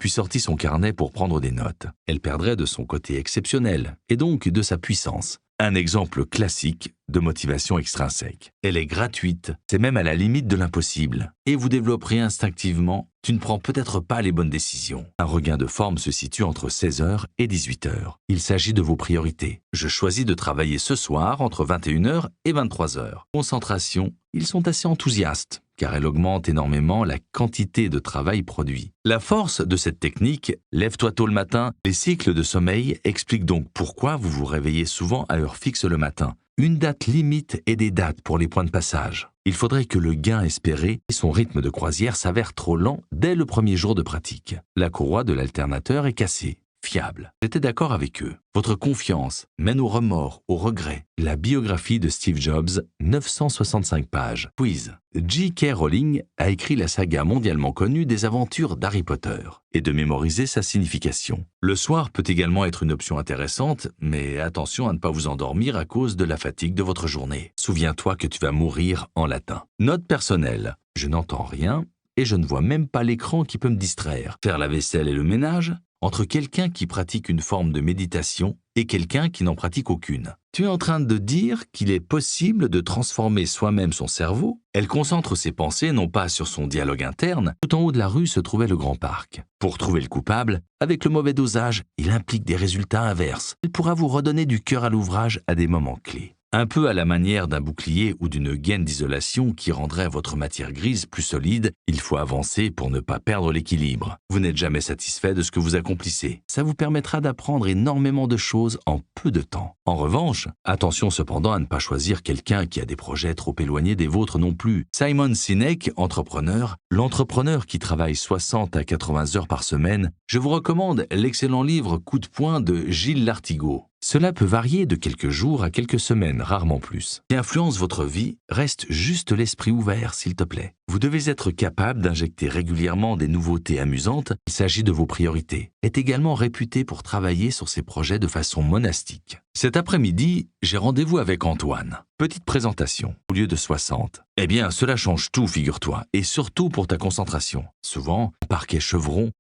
puis sortit son carnet pour prendre des notes. Elle perdrait de son côté exceptionnel, et donc de sa puissance. Un exemple classique de motivation extrinsèque. Elle est gratuite, c'est même à la limite de l'impossible. Et vous développerez instinctivement, tu ne prends peut-être pas les bonnes décisions. Un regain de forme se situe entre 16h et 18h. Il s'agit de vos priorités. Je choisis de travailler ce soir entre 21h et 23h. Concentration, ils sont assez enthousiastes, car elle augmente énormément la quantité de travail produit. La force de cette technique, lève-toi tôt le matin, les cycles de sommeil expliquent donc pourquoi vous vous réveillez souvent à heure fixe le matin. Une date limite et des dates pour les points de passage. Il faudrait que le gain espéré et son rythme de croisière s'avère trop lent dès le premier jour de pratique. La courroie de l'alternateur est cassée. Fiable. J'étais d'accord avec eux. Votre confiance mène au remords, au regret. La biographie de Steve Jobs, 965 pages. Quiz. J.K. Rowling a écrit la saga mondialement connue des aventures d'Harry Potter et de mémoriser sa signification. Le soir peut également être une option intéressante, mais attention à ne pas vous endormir à cause de la fatigue de votre journée. Souviens-toi que tu vas mourir en latin. Note personnelle. Je n'entends rien et je ne vois même pas l'écran qui peut me distraire. Faire la vaisselle et le ménage entre quelqu'un qui pratique une forme de méditation et quelqu'un qui n'en pratique aucune. Tu es en train de dire qu'il est possible de transformer soi-même son cerveau. Elle concentre ses pensées non pas sur son dialogue interne. Tout en haut de la rue se trouvait le grand parc. Pour trouver le coupable, avec le mauvais dosage, il implique des résultats inverses. Il pourra vous redonner du cœur à l'ouvrage à des moments clés. Un peu à la manière d'un bouclier ou d'une gaine d'isolation qui rendrait votre matière grise plus solide, il faut avancer pour ne pas perdre l'équilibre. Vous n'êtes jamais satisfait de ce que vous accomplissez. Ça vous permettra d'apprendre énormément de choses en peu de temps. En revanche, attention cependant à ne pas choisir quelqu'un qui a des projets trop éloignés des vôtres non plus. Simon Sinek, entrepreneur, l'entrepreneur qui travaille 60 à 80 heures par semaine, je vous recommande l'excellent livre Coup de poing de Gilles Lartigot. Cela peut varier de quelques jours à quelques semaines, rarement plus. Ce qui influence votre vie, reste juste l'esprit ouvert, s'il te plaît. Vous devez être capable d'injecter régulièrement des nouveautés amusantes. Il s'agit de vos priorités. Est également réputé pour travailler sur ses projets de façon monastique. Cet après-midi, j'ai rendez-vous avec Antoine. Petite présentation, au lieu de 60. Eh bien, cela change tout, figure-toi, et surtout pour ta concentration. Souvent, un parquet chevron